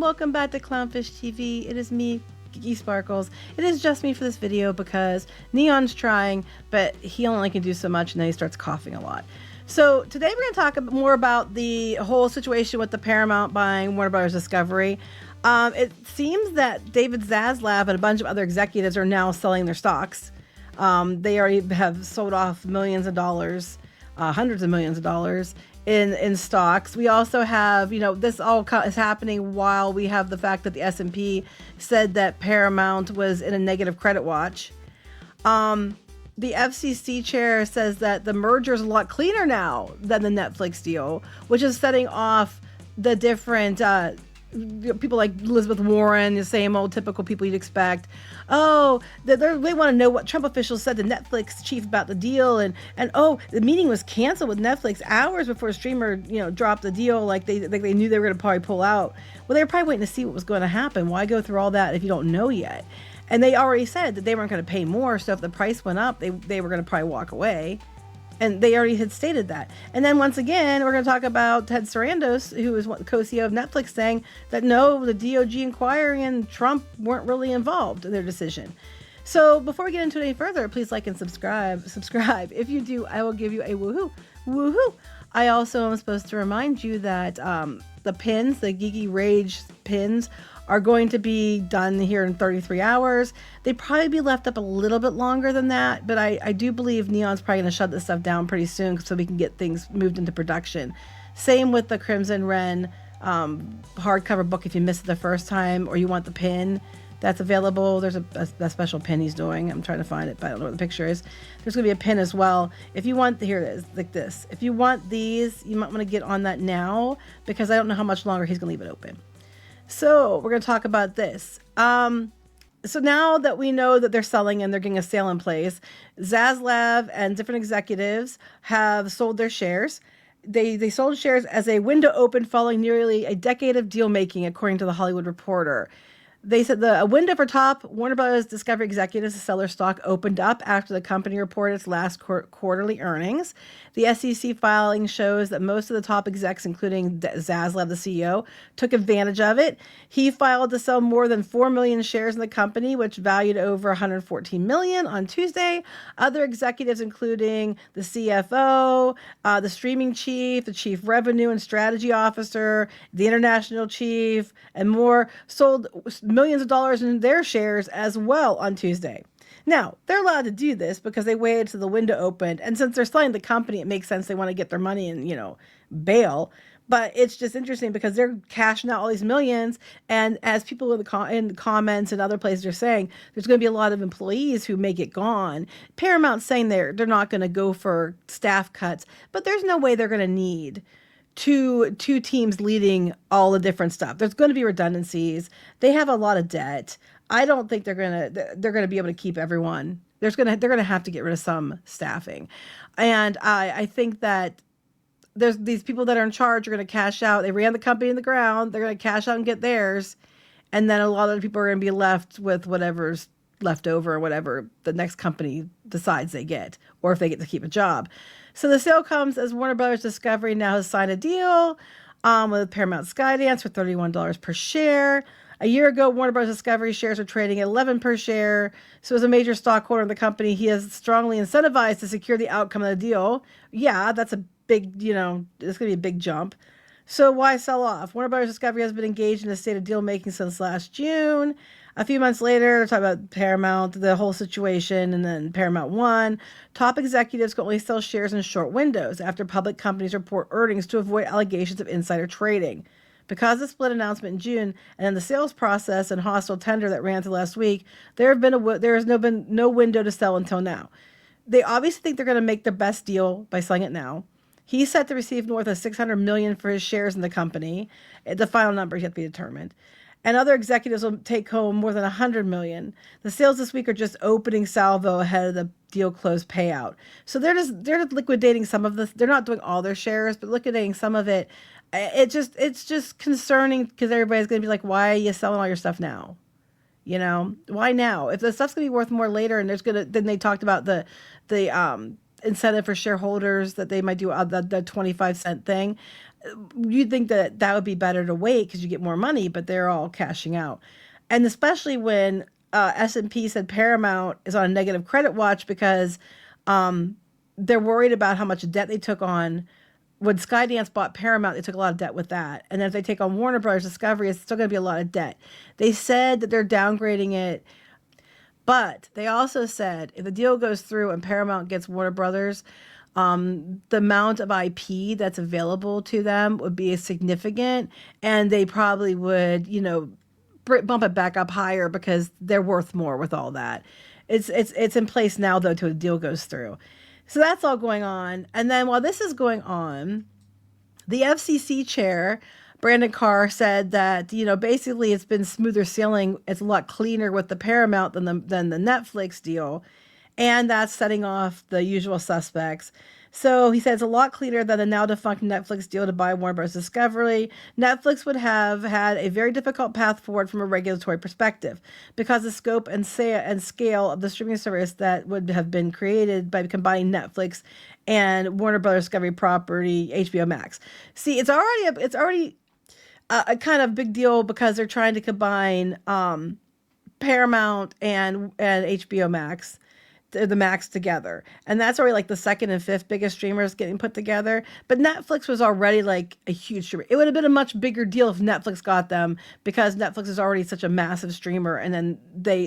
welcome back to CLOWNFISH TV. It is me, Geeky Sparkles. It is just me for this video because Kneon's trying, but he only can do so much and then he starts coughing a lot. So today we're going to talk more about the whole situation with the Paramount buying Warner Brothers Discovery. It seems that David Zaslav and a bunch of other executives are now selling their stocks. They already have sold off millions of dollars, hundreds of millions of dollars in stocks. We also have, this all is happening while we have the fact that the S&P said that Paramount was in a negative credit watch. The FCC chair says that the merger is a lot cleaner now than the Netflix deal, which is setting off the different people like Elizabeth Warren, the same old typical people you'd expect. Oh, they want to know what Trump officials said to Netflix chief about the deal, and oh, the meeting was canceled with Netflix hours before the streamer dropped the deal, like they knew they were going to probably pull out. Well, they were probably waiting to see what was going to happen. Why go through all that if you don't know yet? And they already said that they weren't going to pay more, so if the price went up, they were going to probably walk away. And they already had stated that. And then once again, we're going to talk about Ted Sarandos, who is the co-CEO of Netflix, saying that no, the DOJ inquiry and Trump weren't really involved in their decision. So before we get into it any further, please like and subscribe. If you do, I will give you a woohoo. Woohoo! I also am supposed to remind you that the pins, the Geeky Rage pins, are going to be done here in 33 hours. They'd probably be left up a little bit longer than that, but I do believe Kneon's probably going to shut this stuff down pretty soon so we can get things moved into production. Same with the Crimson Wren hardcover book. If you missed it the first time or you want the pin, that's available. There's a special pin he's doing. I'm trying to find it, but I don't know what the picture is. There's going to be a pin as well. If you want, here it is, like this. If you want these, you might want to get on that now because I don't know how much longer he's going to leave it open. So we're going to talk about this. So now that we know that they're selling and they're getting a sale in place, Zaslav and different executives have sold their shares. They sold shares as a window opened following nearly a decade of deal making, according to the Hollywood Reporter. They said a window for top Warner Brothers Discovery executives to sell their stock opened up after the company reported its last quarterly earnings. The SEC filing shows that most of the top execs, including Zaslav, the CEO, took advantage of it. He filed to sell more than 4 million shares in the company, which valued over 114 million on Tuesday. Other executives, including the CFO, the streaming chief, the chief revenue and strategy officer, the international chief, and more, sold millions of dollars in their shares as well on Tuesday. Now, they're allowed to do this because they waited till the window opened. And since they're selling the company, it makes sense they want to get their money and, bail. But it's just interesting because they're cashing out all these millions. And as people in the comments and other places are saying, there's going to be a lot of employees who may get gone. Paramount's saying they're not going to go for staff cuts, but there's no way they're going to need two teams leading all the different stuff. There's going to be redundancies. They have a lot of debt. I don't think they're going to be able to keep everyone. They're going to have to get rid of some staffing. And I think that there's these people that are in charge are going to cash out. They ran the company in the ground. They're going to cash out and get theirs. And then a lot of the people are going to be left with whatever's left over or whatever the next company decides they get, or if they get to keep a job. So the sale comes as Warner Brothers Discovery now has signed a deal with Paramount Skydance for $31 per share. A year ago, Warner Bros. Discovery shares were trading at $11 per share. So as a major stockholder in the company, he is strongly incentivized to secure the outcome of the deal. Yeah, that's a big, it's going to be a big jump. So why sell off? Warner Bros. Discovery has been engaged in a state of deal making since last June. A few months later, they're talking about Paramount, the whole situation, and then Paramount One. Top executives can only sell shares in short windows after public companies report earnings to avoid allegations of insider trading. Because of the split announcement in June and then the sales process and hostile tender that ran through last week, there has been no window to sell until now. They obviously think they're going to make their best deal by selling it now. He's set to receive north of $600 million for his shares in the company. The final number yet to be determined. And other executives will take home more than $100 million. The sales this week are just opening salvo ahead of the deal close payout. So they're just liquidating some of this. They're not doing all their shares, but liquidating some of it. It's just concerning because everybody's going to be like, why are you selling all your stuff now? Why now? If the stuff's going to be worth more later, and then they talked about the incentive for shareholders that they might do the 25-cent thing. You'd think that that would be better to wait because you get more money, but they're all cashing out. And especially when S&P said Paramount is on a negative credit watch because they're worried about how much debt they took on. When Skydance bought Paramount, they took a lot of debt with that. And then if they take on Warner Brothers Discovery, it's still going to be a lot of debt. They said that they're downgrading it, but they also said if the deal goes through and Paramount gets Warner Brothers, the amount of IP that's available to them would be significant, and they probably would, bump it back up higher because they're worth more with all that. It's in place now though till the deal goes through. So that's all going on. And then while this is going on, the FCC chair, Brandon Carr, said that, basically it's been smoother sailing. It's a lot cleaner with the Paramount than the Netflix deal. And that's setting off the usual suspects. So he said it's a lot cleaner than the now defunct Netflix deal to buy Warner Bros. Discovery. Netflix would have had a very difficult path forward from a regulatory perspective because the scope and scale of the streaming service that would have been created by combining Netflix and Warner Bros. Discovery property HBO Max. See, it's already a kind of big deal because they're trying to combine Paramount and HBO Max. The Max together, and that's already like the second and fifth biggest streamers getting put together. But Netflix was already like a huge streamer. It would have been a much bigger deal if Netflix got them because Netflix is already such a massive streamer, and then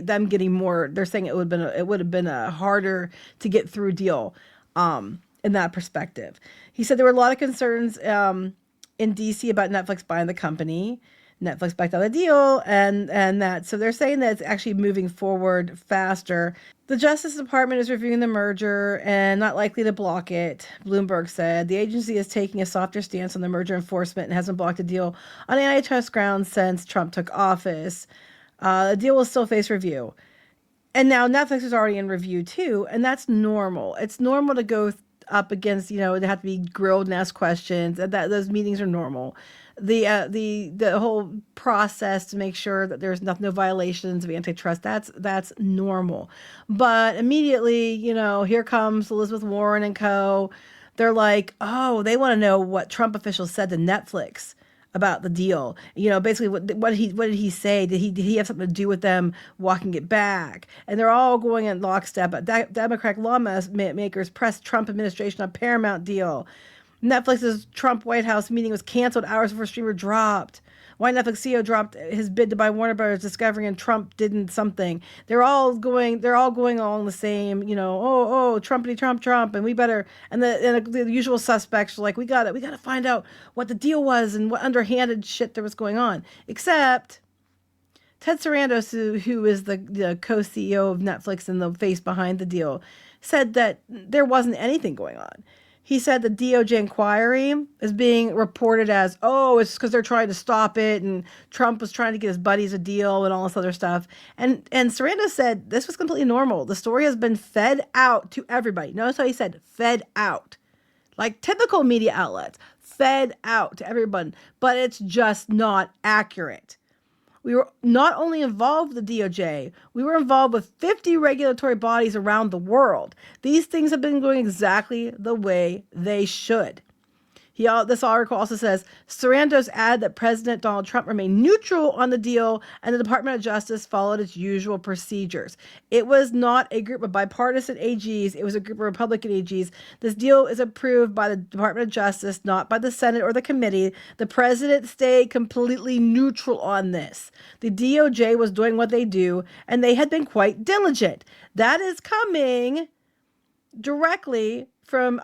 them getting more. They're saying it would have been a harder to get through deal in that perspective. He said there were a lot of concerns in DC about Netflix buying the company. Netflix backed out the deal, and that, so they're saying that it's actually moving forward faster. The Justice Department is reviewing the merger and not likely to block it, Bloomberg said. The agency is taking a softer stance on the merger enforcement and hasn't blocked the deal on antitrust grounds since Trump took office. The deal will still face review. And now Netflix is already in review too, and that's normal. It's normal to go up against, they have to be grilled and ask questions, and those meetings are normal. The whole process to make sure that there's no violations of antitrust, that's normal. But immediately, here comes Elizabeth Warren and co. They're like, oh, they want to know what Trump officials said to Netflix about the deal. Basically what did he say? Did he have something to do with them walking it back? And they're all going in lockstep. Democratic lawmakers pressed Trump administration on Paramount deal. Netflix's Trump White House meeting was canceled hours before streamer dropped. Why Netflix CEO dropped his bid to buy Warner Brothers Discovery and Trump didn't something. They're all going all in the same, Trumpity Trump, and we better, and the usual suspects are like, we gotta find out what the deal was and what underhanded shit there was going on. Except Ted Sarandos, who is the co-CEO of Netflix and the face behind the deal, said that there wasn't anything going on. He said the DOJ inquiry is being reported as, it's because they're trying to stop it, and Trump was trying to get his buddies a deal and all this other stuff. And Sarandos said this was completely normal. The story has been fed out to everybody. Notice how he said fed out. Like typical media outlets, fed out to everyone. But it's just not accurate. We were not only involved with the DOJ, we were involved with 50 regulatory bodies around the world. These things have been going exactly the way they should. This article also says, Sarandos added that President Donald Trump remained neutral on the deal and the Department of Justice followed its usual procedures. It was not a group of bipartisan AGs. It was a group of Republican AGs. This deal is approved by the Department of Justice, not by the Senate or the committee. The president stayed completely neutral on this. The DOJ was doing what they do, and they had been quite diligent. That is coming directly from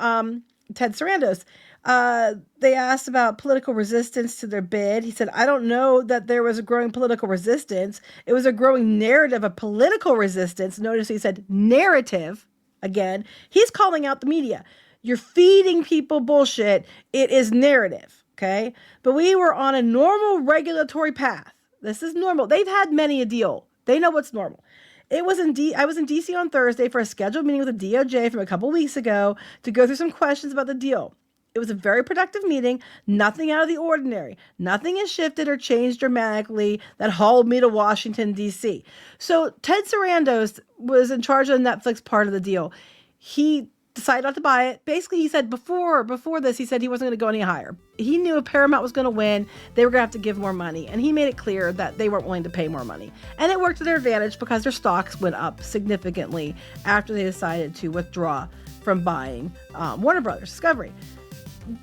Ted Sarandos. They asked about political resistance to their bid. He said, I don't know that there was a growing political resistance. It was a growing narrative of political resistance. Notice he said narrative again. He's calling out the media. You're feeding people bullshit. It is narrative. Okay. But we were on a normal regulatory path. This is normal. They've had many a deal. They know what's normal. I was in DC on Thursday for a scheduled meeting with the DOJ from a couple weeks ago to go through some questions about the deal. It was a very productive meeting, nothing out of the ordinary. Nothing has shifted or changed dramatically that hauled me to Washington, D.C. So Ted Sarandos was in charge of the Netflix part of the deal. He decided not to buy it. Basically, he said before this, he said he wasn't going to go any higher. He knew if Paramount was going to win, they were going to have to give more money. And he made it clear that they weren't willing to pay more money. And it worked to their advantage because their stocks went up significantly after they decided to withdraw from buying Warner Brothers Discovery.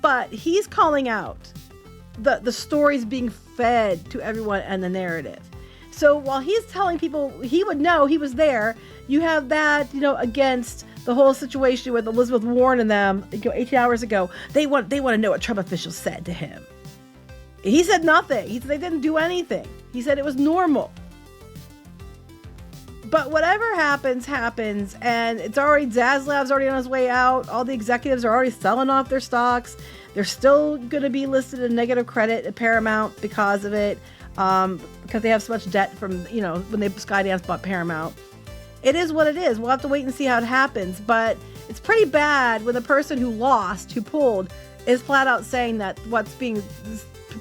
But he's calling out the stories being fed to everyone and the narrative. So while he's telling people he would know, he was there, you have that, against the whole situation with Elizabeth Warren and them, 18 hours ago. They want to know what Trump officials said to him. He said nothing. He said they didn't do anything. He said it was normal. But whatever happens, and it's already, Zaslav's already on his way out. All the executives are already selling off their stocks. They're still going to be listed in negative credit at Paramount because of it, because they have so much debt from, when Skydance bought Paramount. It is what it is. We'll have to wait and see how it happens. But it's pretty bad when the person who lost, who pulled, is flat out saying that what's being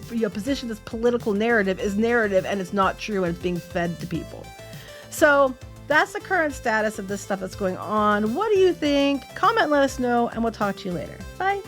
positioned as political narrative is narrative and it's not true and it's being fed to people. So that's the current status of this stuff that's going on. What do you think? Comment, let us know, and we'll talk to you later. Bye.